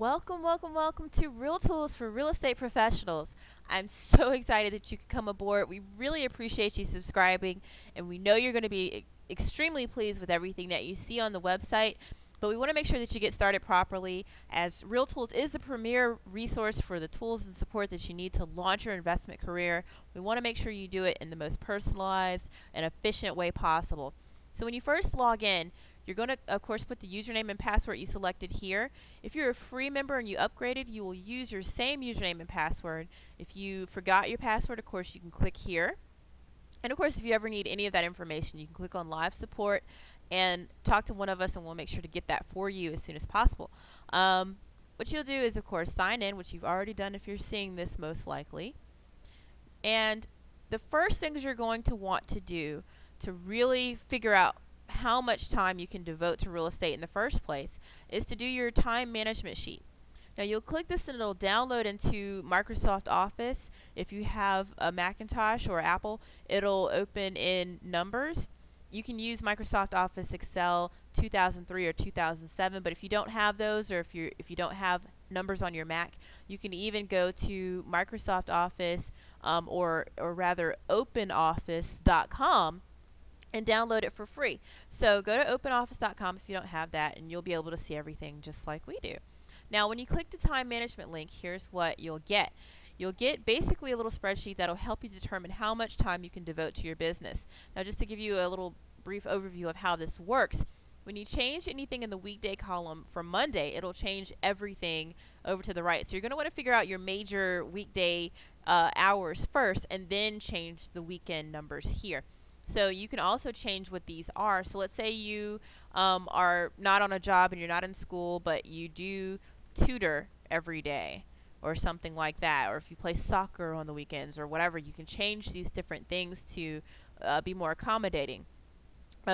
Welcome, welcome, welcome to RealToolz for real estate professionals. I'm so excited that you could come aboard. We really appreciate you subscribing, and we know you're going to be extremely pleased with everything that you see on the website. But we want to make sure that you get started properly, as RealToolz is the premier resource for the tools and support that you need to launch your investment career. We want to make sure you do it in the most personalized and efficient way possible. So when you first log in, you're going to, of course, put the username and password you selected here. If you're a free member and you upgraded, you will use your same username and password. If you forgot your password, of course, you can click here. And of course, if you ever need any of that information, you can click on live support and talk to one of us, and we'll make sure to get that for you as soon as possible. What you'll do is, of course, sign in, which you've already done if you're seeing this most likely. And the first things you're going to want to do to really figure out how much time you can devote to real estate in the first place is to do your time management sheet. Now you'll click this and it'll download into Microsoft Office. If you have a Macintosh or Apple, it'll open in Numbers. You can use Microsoft Office Excel 2003 or 2007, but if you don't have those, or if you don't have Numbers on your Mac, you can even go to Microsoft Office or rather OpenOffice.com and download it for free. So go to OpenOffice.com if you don't have that, and you'll be able to see everything just like we do. Now, when you click the time management link, here's what you'll get. You'll get basically a little spreadsheet that'll help you determine how much time you can devote to your business. Now, just to give you a little brief overview of how this works, when you change anything in the weekday column for Monday, it'll change everything over to the right. So you're going to want to figure out your major weekday hours first, and then change the weekend numbers here. So you can also change what these are. So let's say you are not on a job and you're not in school, but you do tutor every day or something like that. Or if you play soccer on the weekends or whatever, you can change these different things to be more accommodating.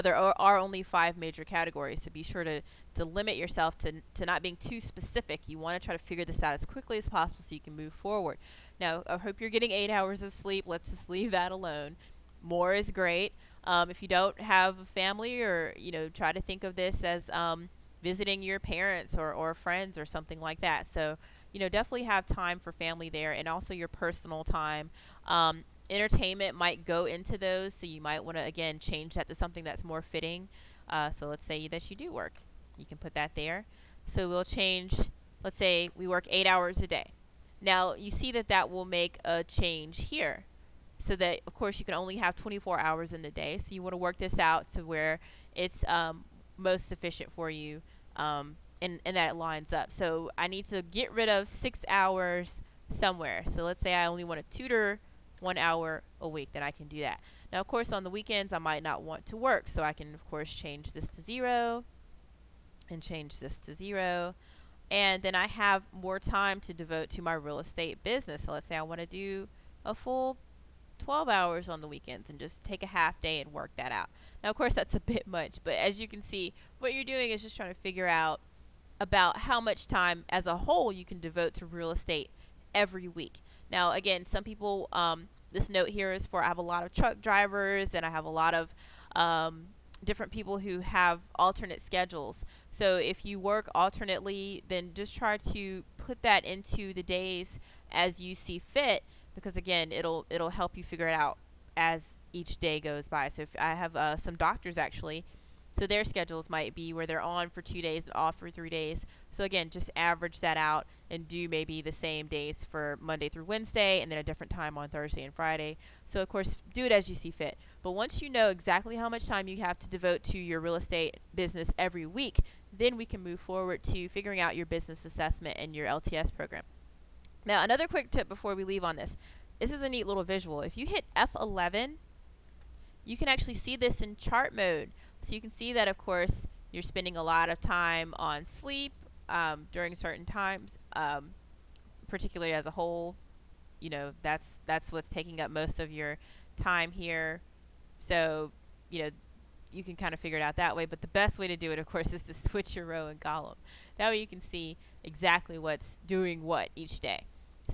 There are only 5 major categories, so be sure to limit yourself to not being too specific. You want to try to figure this out as quickly as possible so you can move forward. Now, I hope you're getting 8 hours of sleep. Let's just leave that alone. More is great. If you don't have a family, or try to think of this as visiting your parents or friends or something like that. So definitely have time for family there, and also your personal time. Entertainment might go into those, so you might want to again change that to something that's more fitting. So let's say that you do work, you can put that there. So we'll change, let's say we work 8 hours a day. Now you see that that will make a change here, so that of course you can only have 24 hours in the day. So you want to work this out to where it's most sufficient for you, and that it lines up. So I need to get rid of 6 hours somewhere. So let's say I only want to tutor 1 hour a week, then I can do that. Now, of course, on the weekends, I might not want to work, so I can, of course, change this to 0 and change this to 0. And then I have more time to devote to my real estate business. So let's say I want to do a full 12 hours on the weekends and just take a half day and work that out. Now, of course, that's a bit much, but as you can see, what you're doing is just trying to figure out about how much time as a whole you can devote to real estate every week. Now, again, some people, this note here is for, I have a lot of truck drivers and I have a lot of different people who have alternate schedules. So if you work alternately, then just try to put that into the days as you see fit, because again, it'll help you figure it out as each day goes by. So if I have some doctors actually, so their schedules might be where they're on for 2 days and off for 3 days. So again, just average that out and do maybe the same days for Monday through Wednesday, and then a different time on Thursday and Friday. So of course, do it as you see fit. But once you know exactly how much time you have to devote to your real estate business every week, then we can move forward to figuring out your business assessment and your LTS program. Now, another quick tip before we leave on this. This is a neat little visual. If you hit F11, you can actually see this in chart mode. So you can see that, of course, you're spending a lot of time on sleep during certain times, particularly as a whole. That's what's taking up most of your time here. So, you know, you can kind of figure it out that way. But the best way to do it, of course, is to switch your row and column. That way you can see exactly what's doing what each day.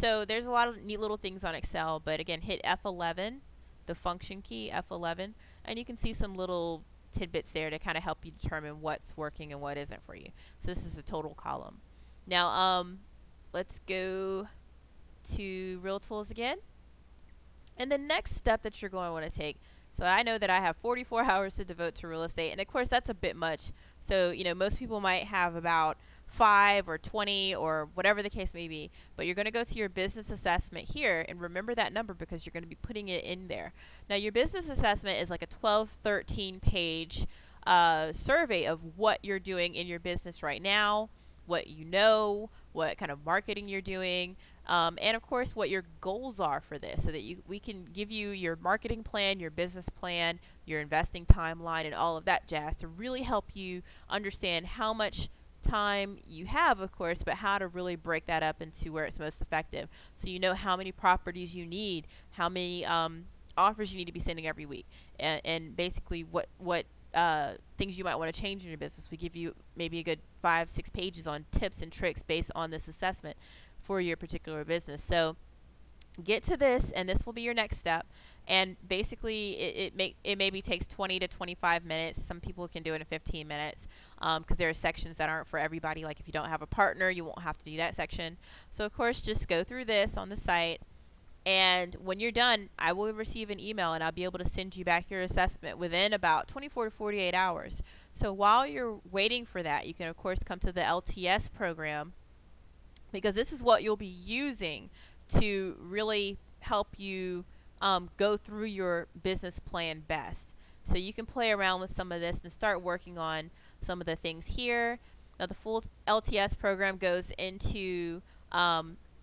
So there's a lot of neat little things on Excel, but again, hit F11, the function key, F11, and you can see some little tidbits there to kind of help you determine what's working and what isn't for you. So this is a total column. Now, let's go to RealToolz again. And the next step that you're going to want to take, so I know that I have 44 hours to devote to real estate, and of course that's a bit much. So, most people might have about 5 or 20 or whatever the case may be, but you're going to go to your business assessment here and remember that number because you're going to be putting it in there. Now, your business assessment is like a 12, 13 page survey of what you're doing in your business right now, what you know, what kind of marketing you're doing, and of course what your goals are for this, so that we can give you your marketing plan, your business plan, your investing timeline, and all of that jazz to really help you understand how much time you have, of course, but how to really break that up into where it's most effective. So you know how many properties you need, how many offers you need to be sending every week, and basically what things you might want to change in your business. We give you maybe a good 5-6 pages on tips and tricks based on this assessment for your particular business. So get to this, and this will be your next step. And basically, it maybe takes 20 to 25 minutes. Some people can do it in 15 minutes because there are sections that aren't for everybody. Like if you don't have a partner, you won't have to do that section. So of course, just go through this on the site. And when you're done, I will receive an email and I'll be able to send you back your assessment within about 24 to 48 hours. So while you're waiting for that, you can, of course, come to the LTS program, because this is what you'll be using to really help you go through your business plan best. So you can play around with some of this and start working on some of the things here. Now, the full LTS program goes into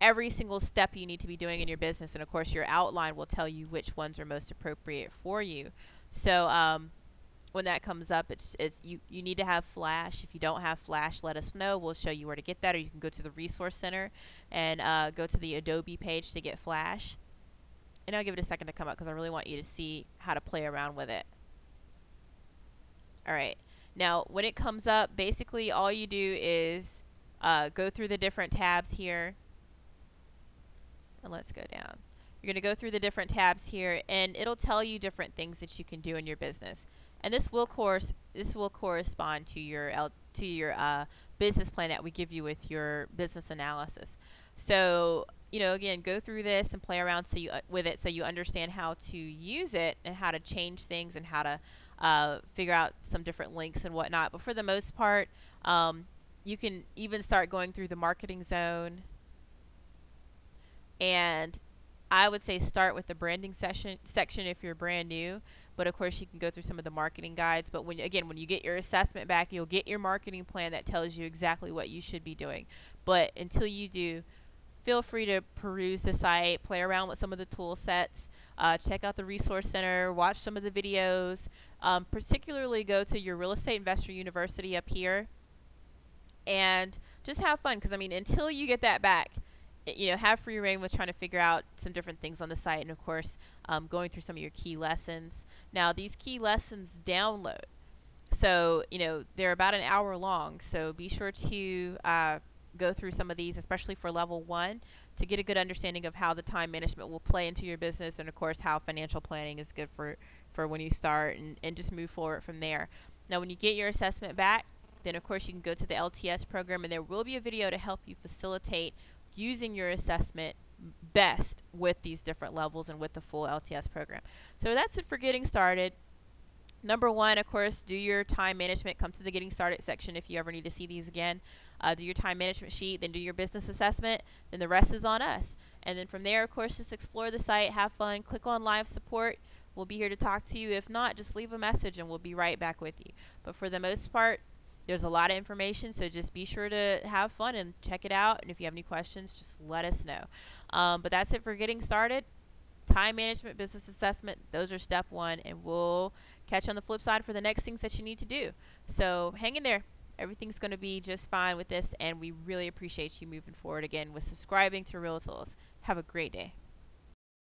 every single step you need to be doing in your business, and of course, your outline will tell you which ones are most appropriate for you. So, when that comes up, you need to have Flash. If you don't have Flash, let us know. We'll show you where to get that, or you can go to the Resource Center and go to the Adobe page to get Flash. And I'll give it a second to come up because I really want you to see how to play around with it. All right. Now, when it comes up, basically all you do is go through the different tabs here. And let's go down. You're going to go through the different tabs here, and it'll tell you different things that you can do in your business. And this will correspond to your business plan that we give you with your business analysis. So, again, go through this and play around with it so you understand how to use it and how to change things and how to figure out some different links and whatnot. But for the most part, you can even start going through the marketing zone. And I would say start with the branding section if you're brand new, but of course you can go through some of the marketing guides. But when you get your assessment back, you'll get your marketing plan that tells you exactly what you should be doing. But until you do, feel free to peruse the site, play around with some of the tool sets, check out the Resource Center, watch some of the videos, particularly go to your Real Estate Investor University up here, and just have fun, because until you get that back, have free reign with trying to figure out some different things on the site, and of course, going through some of your key lessons. Now, these key lessons download, so they're about an hour long. So be sure to go through some of these, especially for level 1, to get a good understanding of how the time management will play into your business, and of course, how financial planning is good for when you start, and just move forward from there. Now, when you get your assessment back, then of course you can go to the LTS program, and there will be a video to help you facilitate using your assessment best with these different levels and with the full LTS program. So that's it for getting started. Number 1, of course, do your time management. Come to the Getting Started section if you ever need to see these again. Do your time management sheet, then do your business assessment, then the rest is on us. And then from there, of course, just explore the site, have fun, click on live support. We'll be here to talk to you. If not, just leave a message and we'll be right back with you. But for the most part, there's a lot of information, so just be sure to have fun and check it out. And if you have any questions, just let us know. But that's it for getting started. Time management, business assessment, those are step 1, and we'll catch you on the flip side for the next things that you need to do. So hang in there. Everything's going to be just fine with this, and we really appreciate you moving forward again with subscribing to RealToolz. Have a great day.